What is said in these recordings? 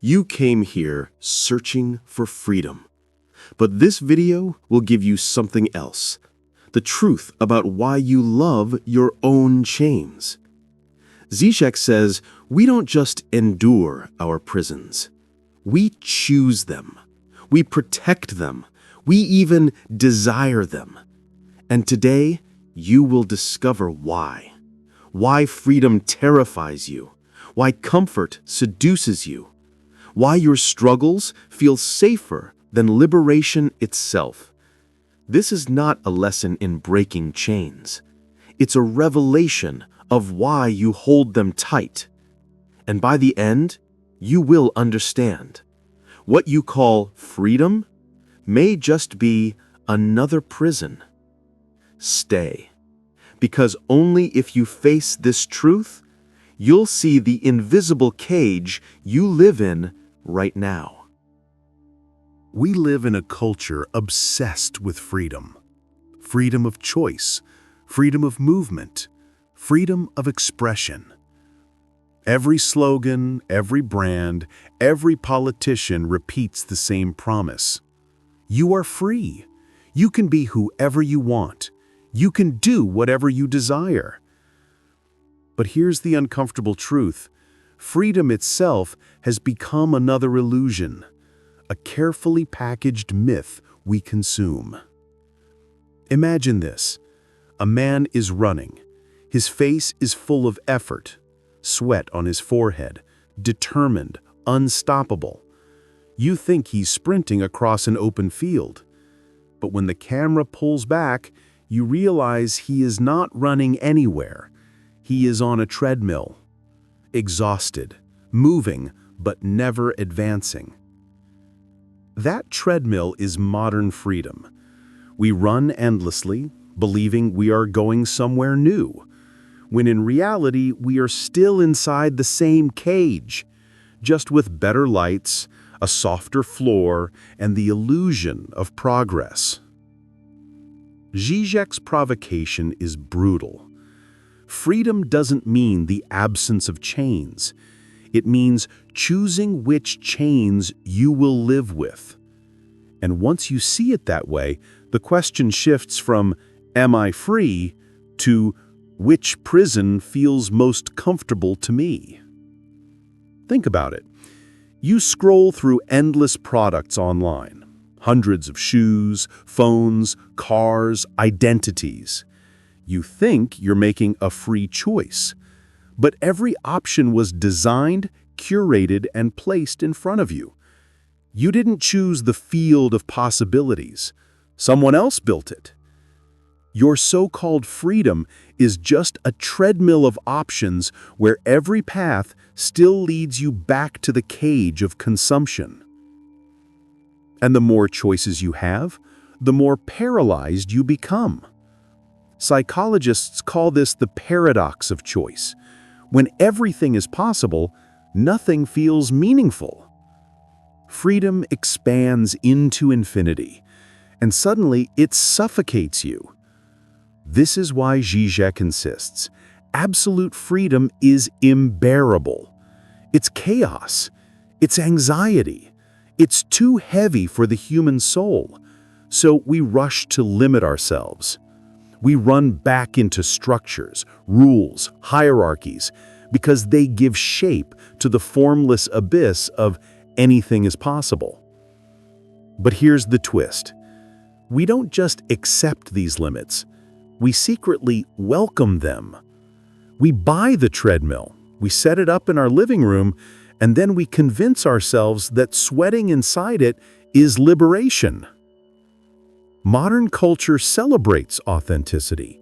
You came here searching for freedom. But this video will give you something else. The truth about why you love your own chains. Zizek says, we don't just endure our prisons. We choose them. We protect them. We even desire them. And today, you will discover why. Why freedom terrifies you. Why comfort seduces you. Why your struggles feel safer than liberation itself. This is not a lesson in breaking chains. It's a revelation of why you hold them tight. And by the end, you will understand. What you call freedom may just be another prison. Stay. Because only if you face this truth, you'll see the invisible cage you live in right now. We live in a culture obsessed with freedom. Freedom of choice, freedom of movement, freedom of expression. Every slogan, every brand, every politician repeats the same promise. You are free. You can be whoever you want. You can do whatever you desire. But here's the uncomfortable truth. Freedom itself has become another illusion, a carefully packaged myth we consume. Imagine this. A man is running. His face is full of effort, sweat on his forehead, determined, unstoppable. You think he's sprinting across an open field. But when the camera pulls back, you realize he is not running anywhere. He is on a treadmill, exhausted, moving, but never advancing. That treadmill is modern freedom. We run endlessly, believing we are going somewhere new, when in reality we are still inside the same cage, just with better lights, a softer floor, and the illusion of progress. Zizek's provocation is brutal. Freedom doesn't mean the absence of chains. It means choosing which chains you will live with. And once you see it that way, the question shifts from, am I free, to which prison feels most comfortable to me? Think about it. You scroll through endless products online. Hundreds of shoes, phones, cars, identities. You think you're making a free choice, but every option was designed, curated, and placed in front of you. You didn't choose the field of possibilities. Someone else built it. Your so-called freedom is just a treadmill of options where every path still leads you back to the cage of consumption. And the more choices you have, the more paralyzed you become. Psychologists call this the paradox of choice. When everything is possible, nothing feels meaningful. Freedom expands into infinity, and suddenly it suffocates you. This is why Zizek insists, absolute freedom is unbearable. It's chaos. It's anxiety. It's too heavy for the human soul, so we rush to limit ourselves. We run back into structures, rules, hierarchies, because they give shape to the formless abyss of anything is possible. But here's the twist. We don't just accept these limits. We secretly welcome them. We buy the treadmill, we set it up in our living room, and then we convince ourselves that sweating inside it is liberation. Modern culture celebrates authenticity,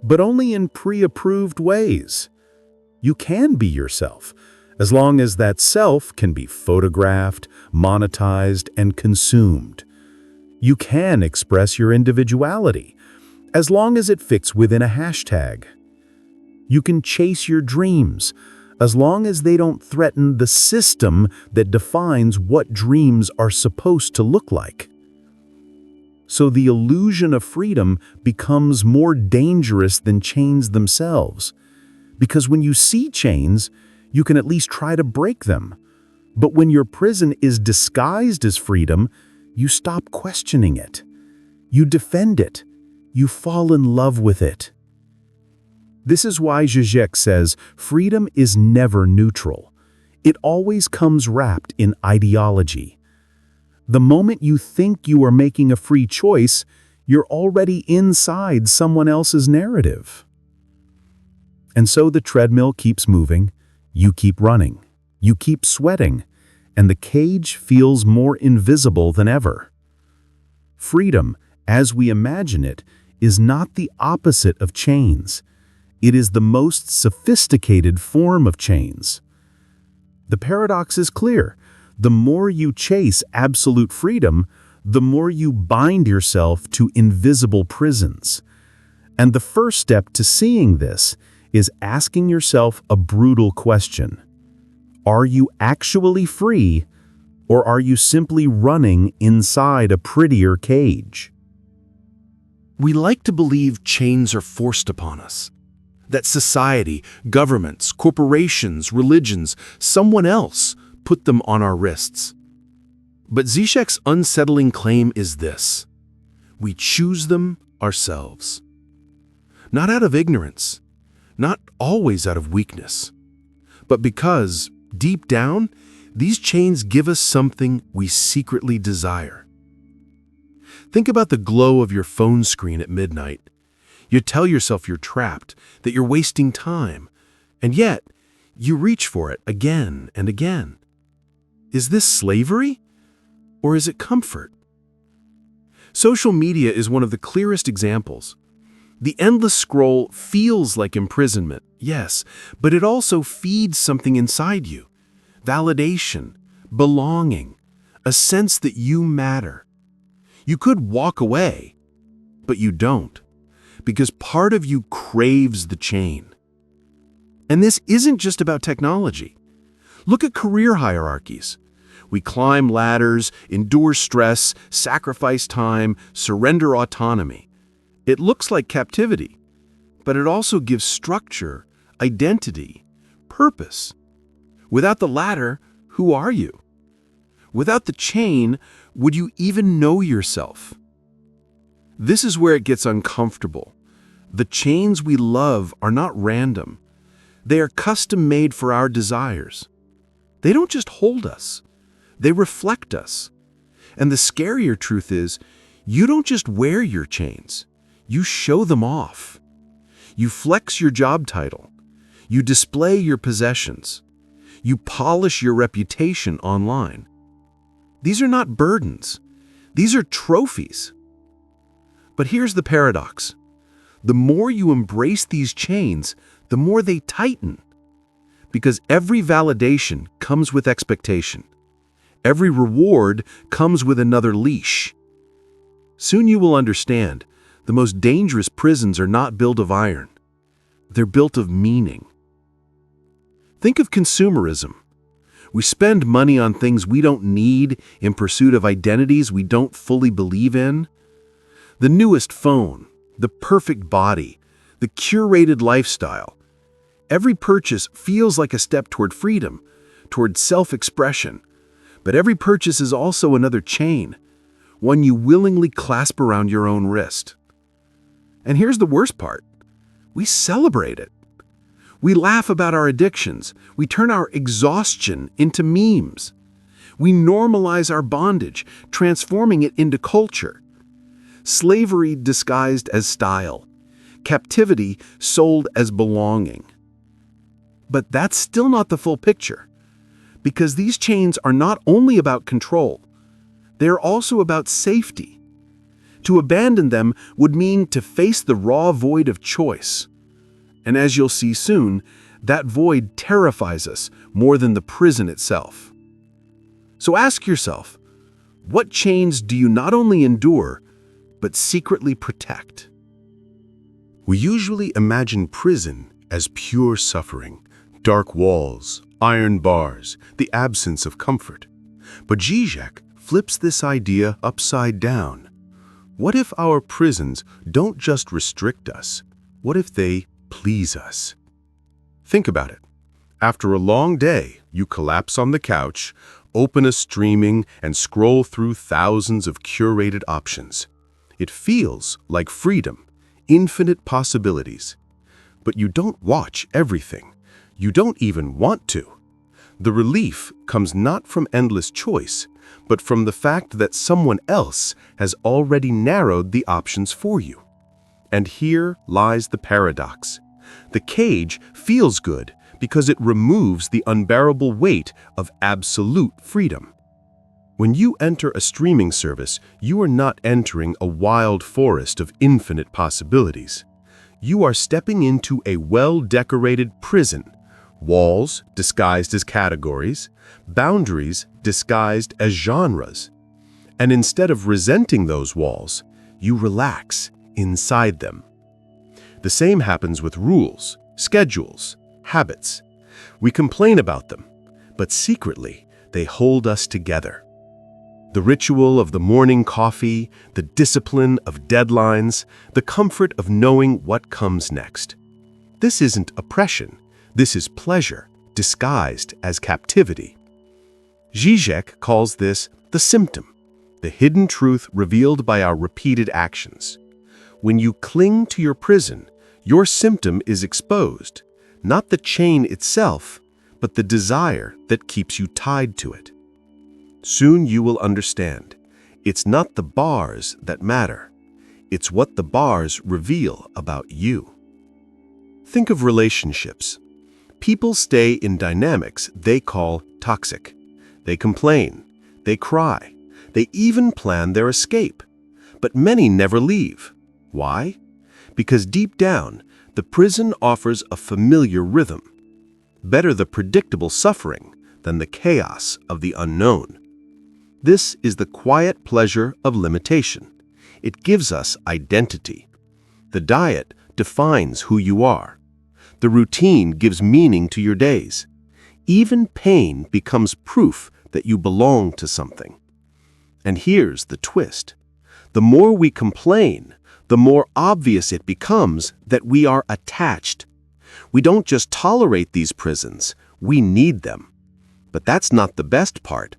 but only in pre-approved ways. You can be yourself, as long as that self can be photographed, monetized, and consumed. You can express your individuality, as long as it fits within a hashtag. You can chase your dreams, as long as they don't threaten the system that defines what dreams are supposed to look like. So the illusion of freedom becomes more dangerous than chains themselves. Because when you see chains, you can at least try to break them. But when your prison is disguised as freedom, you stop questioning it. You defend it. You fall in love with it. This is why Zizek says freedom is never neutral. It always comes wrapped in ideology. The moment you think you are making a free choice, you're already inside someone else's narrative. And so the treadmill keeps moving, you keep running, you keep sweating, and the cage feels more invisible than ever. Freedom, as we imagine it, is not the opposite of chains. It is the most sophisticated form of chains. The paradox is clear. The more you chase absolute freedom, the more you bind yourself to invisible prisons. And the first step to seeing this is asking yourself a brutal question. Are you actually free, or are you simply running inside a prettier cage? We like to believe chains are forced upon us, that society, governments, corporations, religions, someone else put them on our wrists. But Zizek's unsettling claim is this: we choose them ourselves. Not out of ignorance, not always out of weakness, but because, deep down, these chains give us something we secretly desire. Think about the glow of your phone screen at midnight. You tell yourself you're trapped, that you're wasting time, and yet you reach for it again and again. Is this slavery, or is it comfort? Social media is one of the clearest examples. The endless scroll feels like imprisonment, yes, but it also feeds something inside you: validation, belonging, a sense that you matter. You could walk away, but you don't, because part of you craves the chain. And this isn't just about technology. Look at career hierarchies. We climb ladders, endure stress, sacrifice time, surrender autonomy. It looks like captivity, but it also gives structure, identity, purpose. Without the ladder, who are you? Without the chain, would you even know yourself? This is where it gets uncomfortable. The chains we love are not random. They are custom-made for our desires. They don't just hold us. They reflect us. And the scarier truth is, you don't just wear your chains. You show them off. You flex your job title. You display your possessions. You polish your reputation online. These are not burdens. These are trophies. But here's the paradox. The more you embrace these chains, the more they tighten. Because every validation comes with expectation. Every reward comes with another leash. Soon you will understand, the most dangerous prisons are not built of iron. They're built of meaning. Think of consumerism. We spend money on things we don't need in pursuit of identities we don't fully believe in. The newest phone, the perfect body, the curated lifestyle. Every purchase feels like a step toward freedom, toward self-expression. But every purchase is also another chain, one you willingly clasp around your own wrist. And here's the worst part. We celebrate it. We laugh about our addictions. We turn our exhaustion into memes. We normalize our bondage, transforming it into culture. Slavery disguised as style. Captivity sold as belonging. But that's still not the full picture. Because these chains are not only about control, they're also about safety. To abandon them would mean to face the raw void of choice. And as you'll see soon, that void terrifies us more than the prison itself. So ask yourself, what chains do you not only endure, but secretly protect? We usually imagine prison as pure suffering, dark walls, iron bars, the absence of comfort. But Zizek flips this idea upside down. What if our prisons don't just restrict us? What if they please us? Think about it. After a long day, you collapse on the couch, open a streaming, and scroll through thousands of curated options. It feels like freedom, infinite possibilities. But you don't watch everything. You don't even want to. The relief comes not from endless choice, but from the fact that someone else has already narrowed the options for you. And here lies the paradox. The cage feels good because it removes the unbearable weight of absolute freedom. When you enter a streaming service, you are not entering a wild forest of infinite possibilities. You are stepping into a well-decorated prison, walls disguised as categories, boundaries disguised as genres. And instead of resenting those walls, you relax inside them. The same happens with rules, schedules, habits. We complain about them, but secretly they hold us together. The ritual of the morning coffee, the discipline of deadlines, the comfort of knowing what comes next. This isn't oppression, this is pleasure, disguised as captivity. Zizek calls this the symptom, the hidden truth revealed by our repeated actions. When you cling to your prison, your symptom is exposed, not the chain itself, but the desire that keeps you tied to it. Soon you will understand, it's not the bars that matter, it's what the bars reveal about you. Think of relationships. People stay in dynamics they call toxic. They complain, they cry, they even plan their escape. But many never leave. Why? Because deep down, the prison offers a familiar rhythm. Better the predictable suffering than the chaos of the unknown. This is the quiet pleasure of limitation. It gives us identity. The diet defines who you are. The routine gives meaning to your days. Even pain becomes proof that you belong to something. And here's the twist. The more we complain, the more obvious it becomes that we are attached. We don't just tolerate these prisons, we need them. But that's not the best part,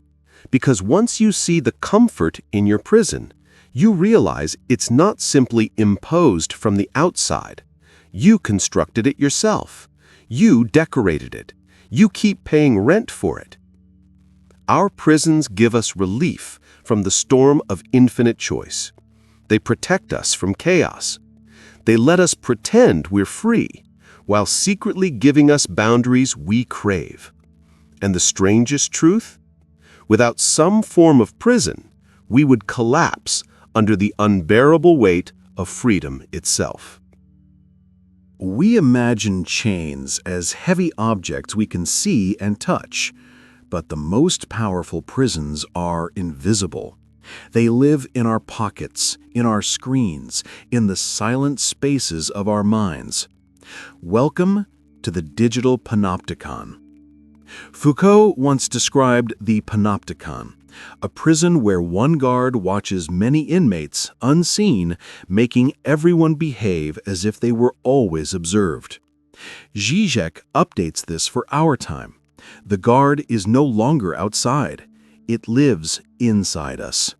because once you see the comfort in your prison, you realize it's not simply imposed from the outside. You constructed it yourself. You decorated it. You keep paying rent for it. Our prisons give us relief from the storm of infinite choice. They protect us from chaos. They let us pretend we're free, while secretly giving us boundaries we crave. And the strangest truth? Without some form of prison, we would collapse under the unbearable weight of freedom itself. We imagine chains as heavy objects we can see and touch, but the most powerful prisons are invisible. They live in our pockets, in our screens, in the silent spaces of our minds. Welcome to the digital panopticon. Foucault once described the panopticon, a prison where one guard watches many inmates unseen, making everyone behave as if they were always observed. Žižek updates this for our time. The guard is no longer outside. It lives inside us.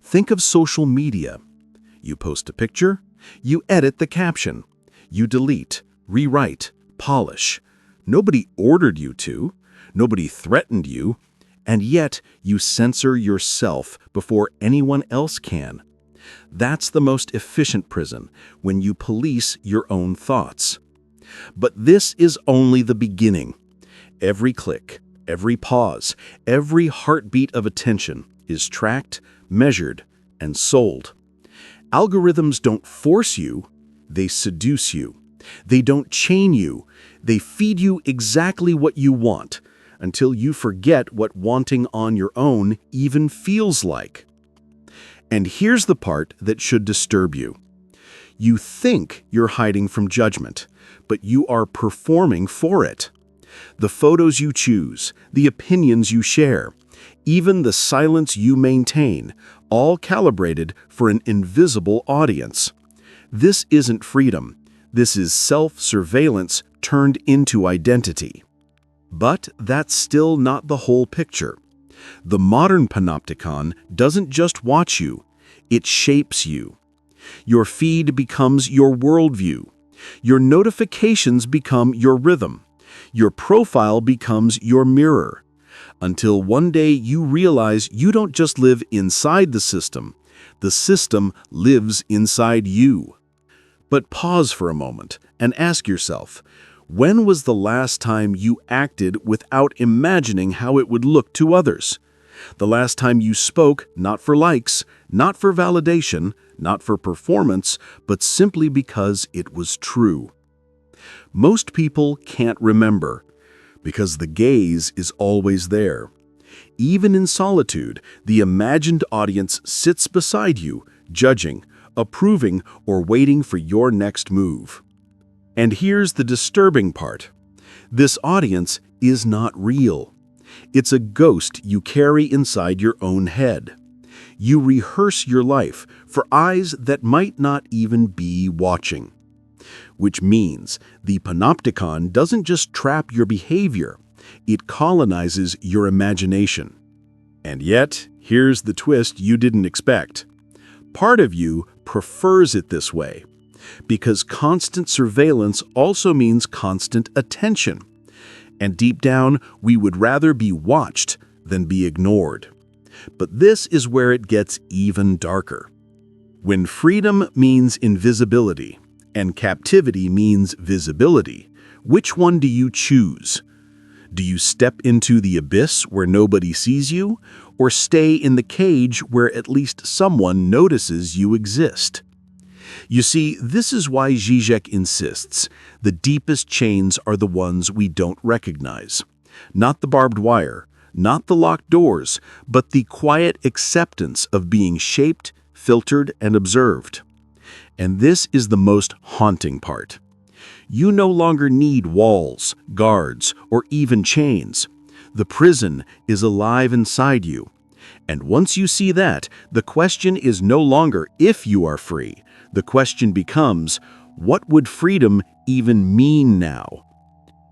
Think of social media. You post a picture, you edit the caption, you delete, rewrite, polish. Nobody ordered you to, nobody threatened you, and yet you censor yourself before anyone else can. That's the most efficient prison, when you police your own thoughts. But this is only the beginning. Every click, every pause, every heartbeat of attention is tracked, measured, and sold. Algorithms don't force you, they seduce you. They don't chain you, they feed you exactly what you want, until you forget what wanting on your own even feels like. And here's the part that should disturb you. You think you're hiding from judgment, but you are performing for it. The photos you choose, the opinions you share, even the silence you maintain, all calibrated for an invisible audience. This isn't freedom. This is self-surveillance turned into identity. But that's still not the whole picture. The modern panopticon doesn't just watch you, it shapes you. Your feed becomes your worldview. Your notifications become your rhythm. Your profile becomes your mirror. Until one day you realize you don't just live inside the system lives inside you. But pause for a moment and ask yourself, when was the last time you acted without imagining how it would look to others? The last time you spoke not for likes, not for validation, not for performance, but simply because it was true. Most people can't remember, because the gaze is always there. Even in solitude, the imagined audience sits beside you, judging, approving, or waiting for your next move. And here's the disturbing part. This audience is not real. It's a ghost you carry inside your own head. You rehearse your life for eyes that might not even be watching. Which means the panopticon doesn't just trap your behavior, it colonizes your imagination. And yet, here's the twist you didn't expect. Part of you prefers it this way, because constant surveillance also means constant attention. And deep down, we would rather be watched than be ignored. But this is where it gets even darker. When freedom means invisibility, and captivity means visibility, which one do you choose? Do you step into the abyss where nobody sees you, or stay in the cage where at least someone notices you exist? You see, this is why Žižek insists the deepest chains are the ones we don't recognize. Not the barbed wire, not the locked doors, but the quiet acceptance of being shaped, filtered, and observed. And this is the most haunting part. You no longer need walls, guards, or even chains. The prison is alive inside you. And once you see that, the question is no longer if you are free. The question becomes, what would freedom even mean now?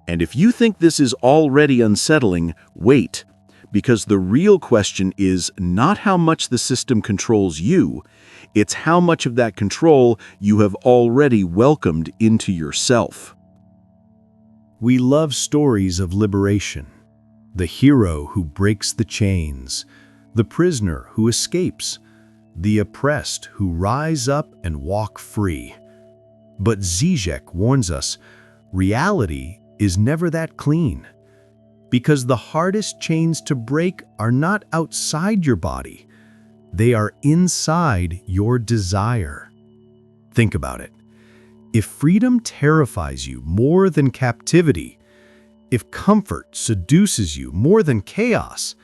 And if you think this is already unsettling, wait, because the real question is not how much the system controls you, it's how much of that control you have already welcomed into yourself. We love stories of liberation. The hero who breaks the chains, the prisoner who escapes, the oppressed who rise up and walk free. But Zizek warns us, reality is never that clean. Because the hardest chains to break are not outside your body. They are inside your desire. Think about it. If freedom terrifies you more than captivity, if comfort seduces you more than chaos,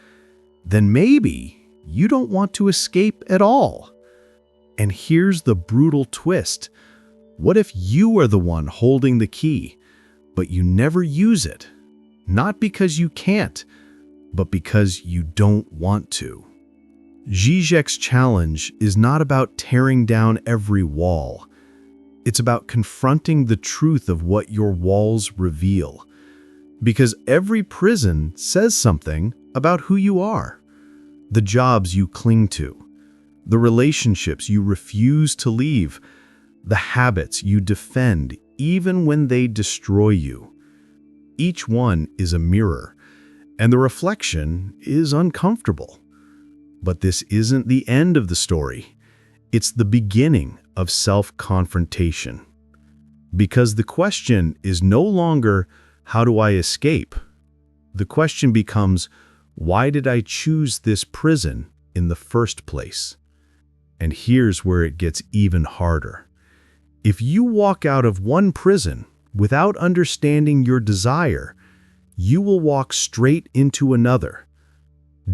then maybe you don't want to escape at all. And here's the brutal twist. What if you are the one holding the key, but you never use it? Not because you can't, but because you don't want to. Zizek's challenge is not about tearing down every wall. It's about confronting the truth of what your walls reveal. Because every prison says something about who you are. The jobs you cling to, the relationships you refuse to leave, the habits you defend even when they destroy you. Each one is a mirror, and the reflection is uncomfortable. But this isn't the end of the story. It's the beginning of self-confrontation. Because the question is no longer, how do I escape? The question becomes, why did I choose this prison in the first place? And here's where it gets even harder. If you walk out of one prison without understanding your desire, you will walk straight into another.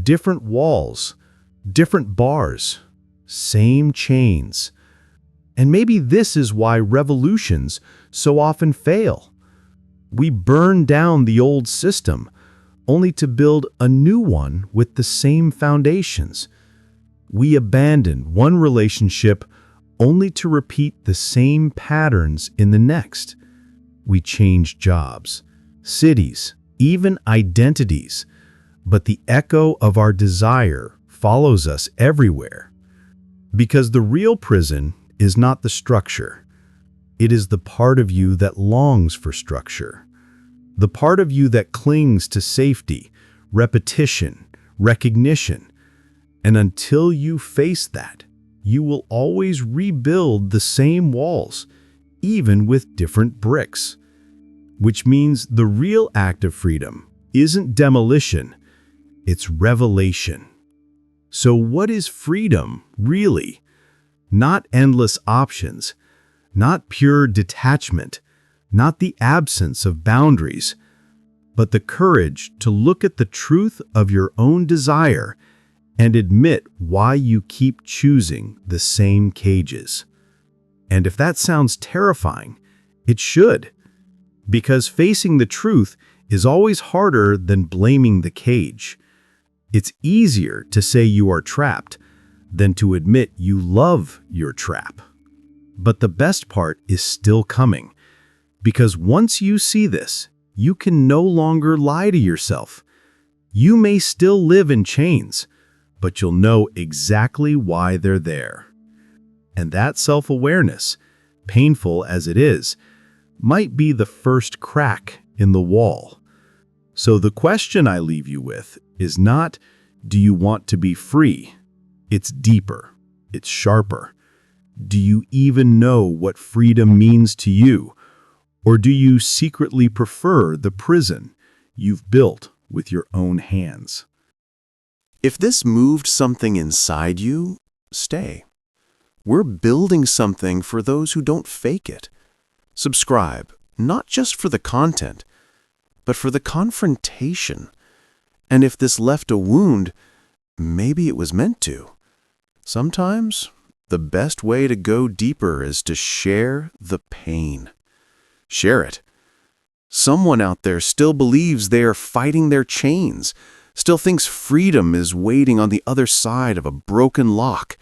Different walls, different bars, same chains. And maybe this is why revolutions so often fail. We burn down the old system, only to build a new one with the same foundations. We abandon one relationship only to repeat the same patterns in the next. We change jobs, cities, even identities, but the echo of our desire follows us everywhere. Because the real prison is not the structure. It is the part of you that longs for structure. The part of you that clings to safety, repetition, recognition. And until you face that, you will always rebuild the same walls, even with different bricks. Which means the real act of freedom isn't demolition, it's revelation. So what is freedom, really? Not endless options, not pure detachment, not the absence of boundaries, but the courage to look at the truth of your own desire and admit why you keep choosing the same cages. And if that sounds terrifying, it should, because facing the truth is always harder than blaming the cage. It's easier to say you are trapped than to admit you love your trap. But the best part is still coming, because once you see this, you can no longer lie to yourself. You may still live in chains, but you'll know exactly why they're there. And that self-awareness, painful as it is, might be the first crack in the wall. So the question I leave you with is not, do you want to be free? It's deeper. It's sharper. Do you even know what freedom means to you? Or do you secretly prefer the prison you've built with your own hands? If this moved something inside you, stay. We're building something for those who don't fake it. Subscribe, not just for the content, but for the confrontation. And if this left a wound, maybe it was meant to. Sometimes, the best way to go deeper is to share the pain. Share it. Someone out there still believes they are fighting their chains, still thinks freedom is waiting on the other side of a broken lock.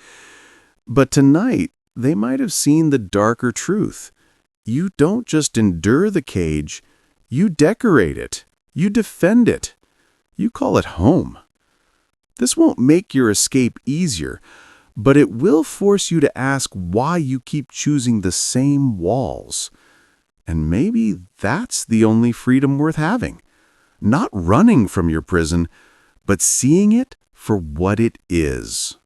But tonight, they might have seen the darker truth. You don't just endure the cage, you decorate it, you defend it, you call it home. This won't make your escape easier, but it will force you to ask why you keep choosing the same walls. And maybe that's the only freedom worth having. Not running from your prison, but seeing it for what it is.